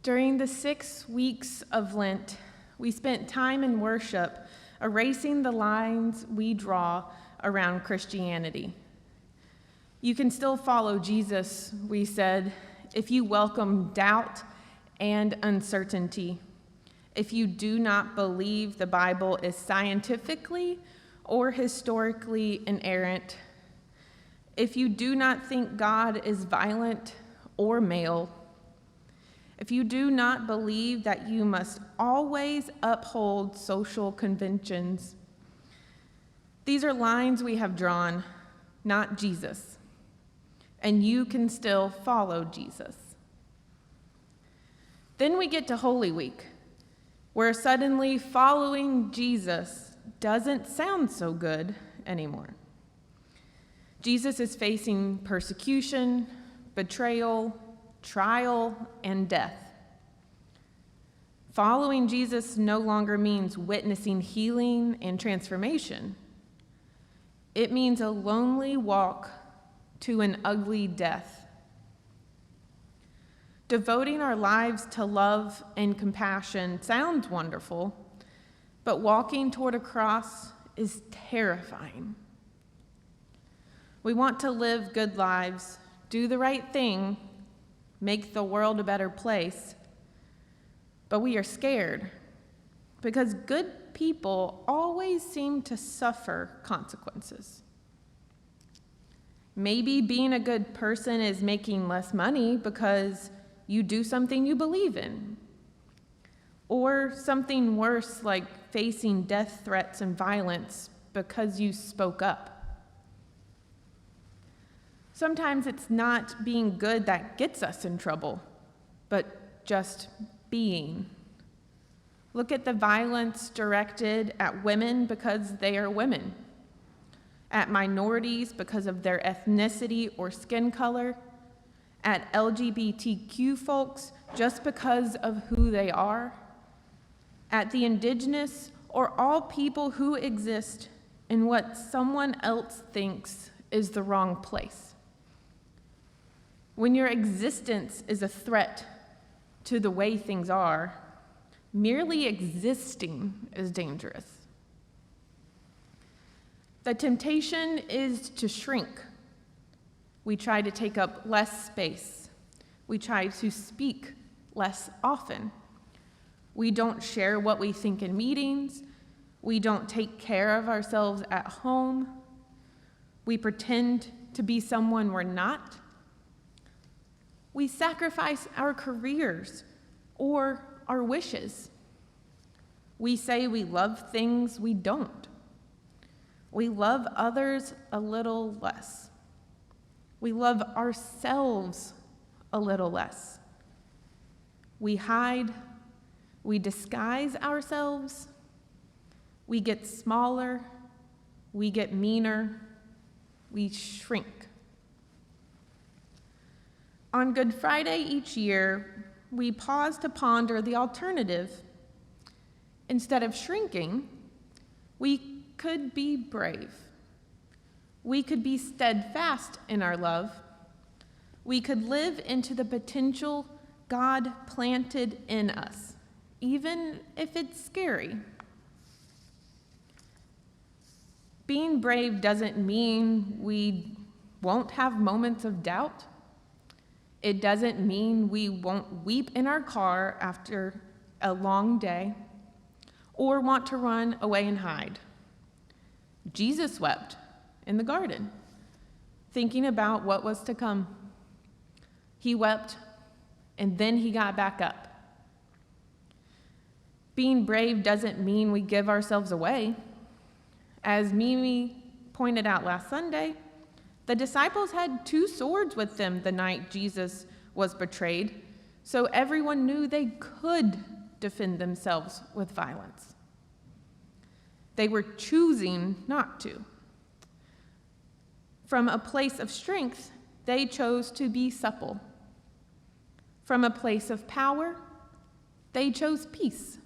During the 6 weeks of Lent, we spent time in worship erasing the lines we draw around Christianity. You can still follow Jesus, we said, if you welcome doubt and uncertainty, if you do not believe the Bible is scientifically or historically inerrant, if you do not think God is violent or male, if you do not believe that you must always uphold social conventions. These are lines we have drawn, not Jesus. And you can still follow Jesus. Then we get to Holy Week, where suddenly following Jesus doesn't sound so good anymore. Jesus is facing persecution, betrayal, trial, and death. Following Jesus no longer means witnessing healing and transformation. It means a lonely walk to an ugly death. Devoting our lives to love and compassion sounds wonderful, but walking toward a cross is terrifying. We want to live good lives, do the right thing, make the world a better place, but we are scared because good people always seem to suffer consequences. Maybe being a good person is making less money because you do something you believe in, or something worse like facing death threats and violence because you spoke up. Sometimes it's not being good that gets us in trouble, but just being. Look at the violence directed at women because they are women, at minorities because of their ethnicity or skin color, at LGBTQ folks just because of who they are, at the indigenous or all people who exist in what someone else thinks is the wrong place. When your existence is a threat to the way things are, merely existing is dangerous. The temptation is to shrink. We try to take up less space. We try to speak less often. We don't share what we think in meetings. We don't take care of ourselves at home. We pretend to be someone we're not. We sacrifice our careers or our wishes. We say we love things we don't. We love others a little less. We love ourselves a little less. We hide. We disguise ourselves. We get smaller. We get meaner. We shrink. On Good Friday each year, we pause to ponder the alternative. Instead of shrinking, we could be brave. We could be steadfast in our love. We could live into the potential God planted in us, even if it's scary. Being brave doesn't mean we won't have moments of doubt. It doesn't mean we won't weep in our car after a long day or want to run away and hide. Jesus wept in the garden, thinking about what was to come. He wept, and then he got back up. Being brave doesn't mean we give ourselves away. As Mimi pointed out last Sunday, the disciples had 2 swords with them the night Jesus was betrayed, so everyone knew they could defend themselves with violence. They were choosing not to. From a place of strength, they chose to be supple. From a place of power, they chose peace.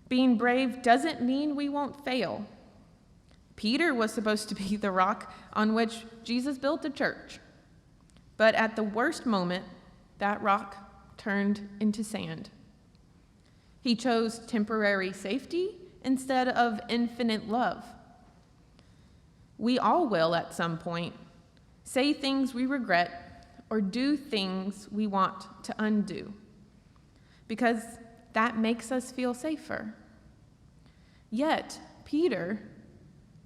Being brave doesn't mean we won't fail. Peter was supposed to be the rock on which Jesus built a church. But at the worst moment, that rock turned into sand. He chose temporary safety instead of infinite love. We all will at some point say things we regret or do things we want to undo, because that makes us feel safer. Yet, Peter,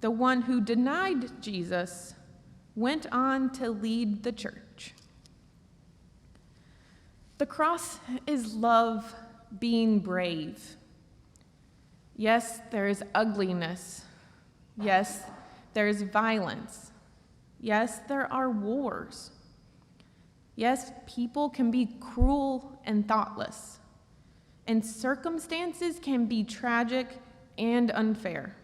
the one who denied Jesus, went on to lead the church. The cross is love being brave. Yes, there is ugliness. Yes, there is violence. Yes, there are wars. Yes, people can be cruel and thoughtless. And circumstances can be tragic and unfair.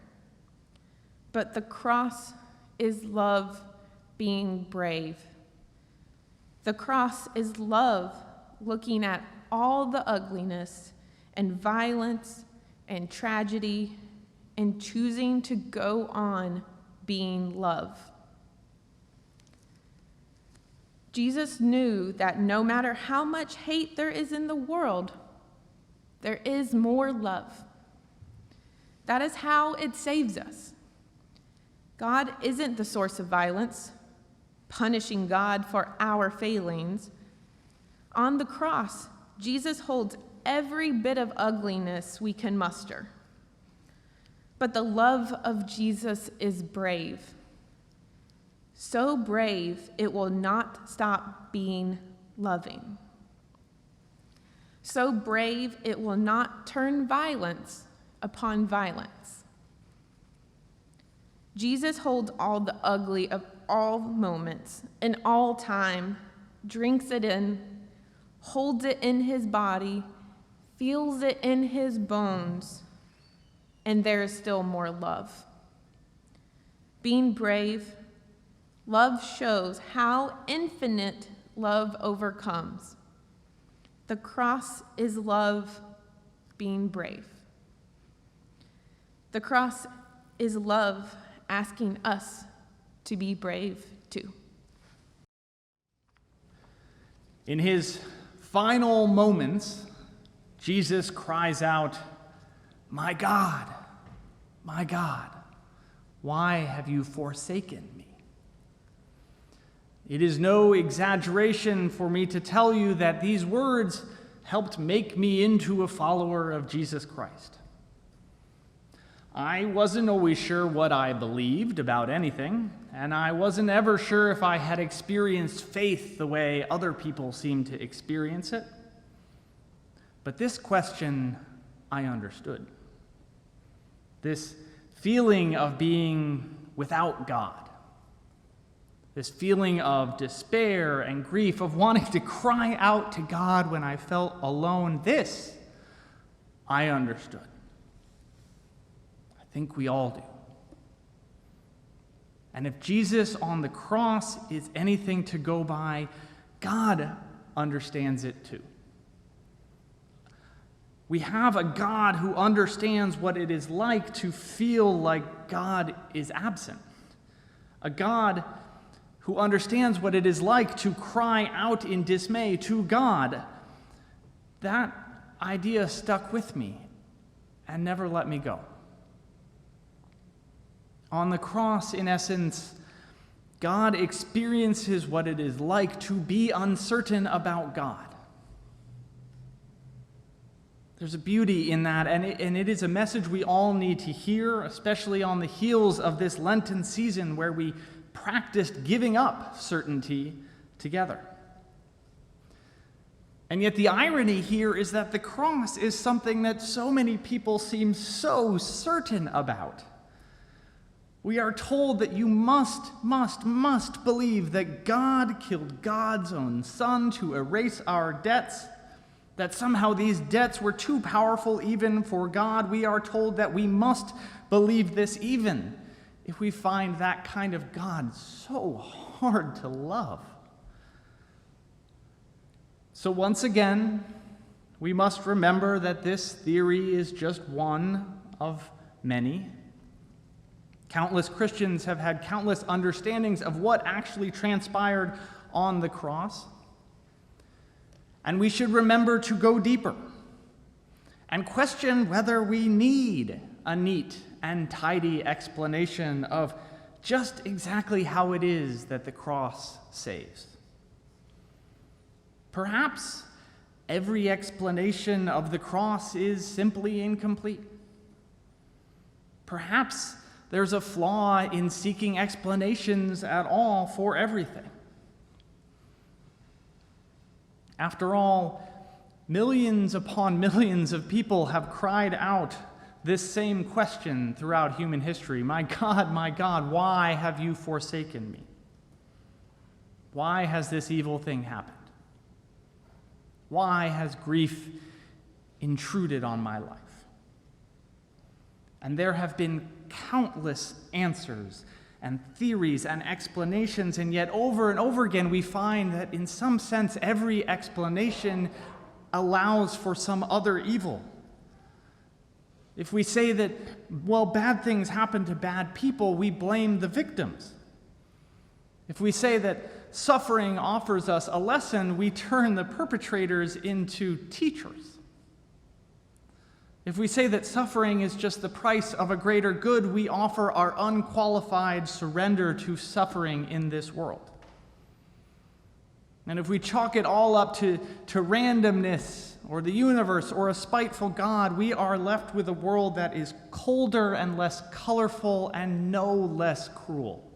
But the cross is love being brave. The cross is love looking at all the ugliness and violence and tragedy and choosing to go on being love. Jesus knew that no matter how much hate there is in the world, there is more love. That is how it saves us. God isn't the source of violence, punishing God for our failings. On the cross, Jesus holds every bit of ugliness we can muster. But the love of Jesus is brave. So brave, it will not stop being loving. So brave, it will not turn violence upon violence. Jesus holds all the ugly of all moments in all time, drinks it in, holds it in his body, feels it in his bones, and there is still more love. Being brave, love shows how infinite love overcomes. The cross is love being brave. The cross is love asking us to be brave too. In his final moments, Jesus cries out, my God, why have you forsaken me?" It is no exaggeration for me to tell you that these words helped make me into a follower of Jesus Christ. I wasn't always sure what I believed about anything, and I wasn't ever sure if I had experienced faith the way other people seem to experience it. But this question I understood. This feeling of being without God. This feeling of despair and grief, of wanting to cry out to God when I felt alone. This I understood. I think we all do. And if Jesus on the cross is anything to go by, God understands it too. We have a God who understands what it is like to feel like God is absent. A God who understands what it is like to cry out in dismay to God. That idea stuck with me and never let me go. On the cross, in essence, God experiences what it is like to be uncertain about God. There's a beauty in that, and it is a message we all need to hear, especially on the heels of this Lenten season where we practiced giving up certainty together. And yet the irony here is that the cross is something that so many people seem so certain about. We are told that you must believe that God killed God's own Son to erase our debts, that somehow these debts were too powerful even for God. We are told that we must believe this even if we find that kind of God so hard to love. So once again, we must remember that this theory is just one of many. Countless Christians have had countless understandings of what actually transpired on the cross. And we should remember to go deeper and question whether we need a neat and tidy explanation of just exactly how it is that the cross saves. Perhaps every explanation of the cross is simply incomplete. Perhaps there's a flaw in seeking explanations at all for everything. After all, millions upon millions of people have cried out this same question throughout human history. My God, why have you forsaken me? Why has this evil thing happened? Why has grief intruded on my life? And there have been countless answers and theories and explanations, and yet over and over again we find that in some sense every explanation allows for some other evil. If we say that, well, bad things happen to bad people, we blame the victims. If we say that suffering offers us a lesson, we turn the perpetrators into teachers. If we say that suffering is just the price of a greater good, we offer our unqualified surrender to suffering in this world. And if we chalk it all up to randomness or the universe or a spiteful God, we are left with a world that is colder and less colorful and no less cruel.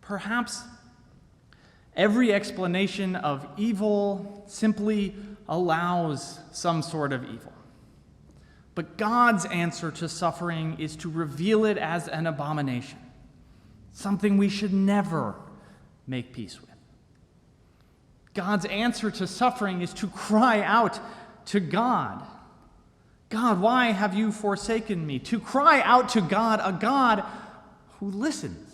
Perhaps every explanation of evil simply allows some sort of evil. But God's answer to suffering is to reveal it as an abomination, something we should never make peace with. God's answer to suffering is to cry out to God. God, why have you forsaken me? To cry out to God, a God who listens.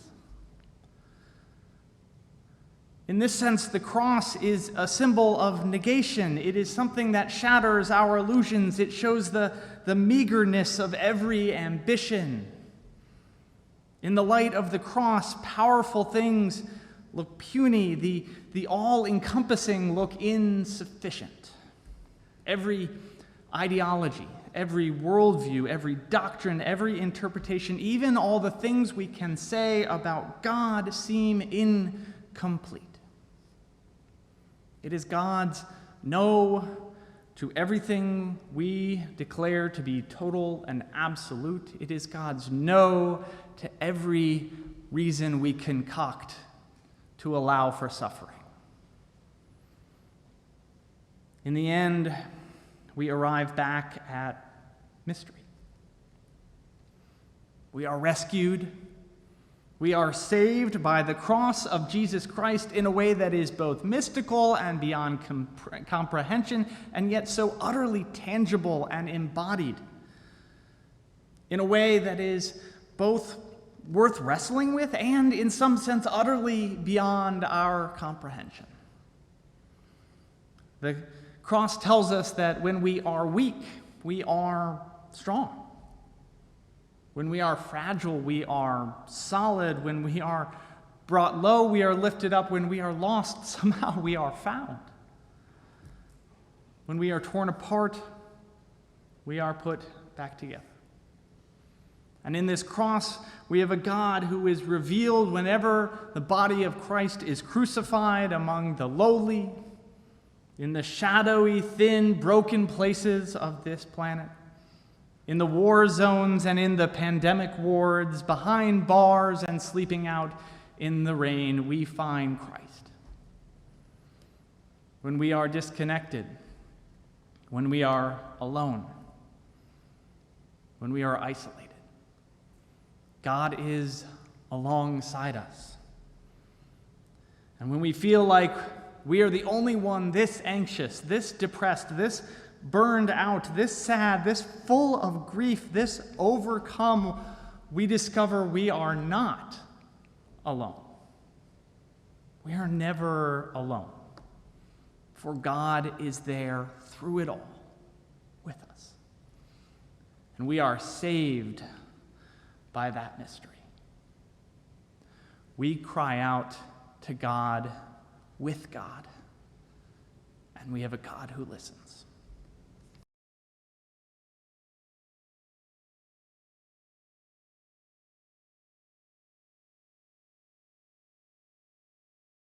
In this sense, the cross is a symbol of negation. It is something that shatters our illusions. It shows the meagerness of every ambition. In the light of the cross, powerful things look puny. The all-encompassing look insufficient. Every ideology, every worldview, every doctrine, every interpretation, even all the things we can say about God seem incomplete. It is God's no to everything we declare to be total and absolute. It is God's no to every reason we concoct to allow for suffering. In the end, we arrive back at mystery. We are rescued. We are saved by the cross of Jesus Christ in a way that is both mystical and beyond comprehension, and yet so utterly tangible and embodied. In a way that is both worth wrestling with and, in some sense, utterly beyond our comprehension. The cross tells us that when we are weak, we are strong. When we are fragile, we are solid. When we are brought low, we are lifted up. When we are lost, somehow we are found. When we are torn apart, we are put back together. And in this cross, we have a God who is revealed whenever the body of Christ is crucified among the lowly, in the shadowy, thin, broken places of this planet, in the war zones and in the pandemic wards, behind bars and sleeping out in the rain, we find Christ. When we are disconnected, when we are alone, when we are isolated, God is alongside us. And when we feel like we are the only one this anxious, this depressed, this burned out, this sad, this full of grief, this overcome, we discover we are not alone. We are never alone, for God is there through it all with us. And we are saved by that mystery. We cry out to God with God, and we have a God who listens.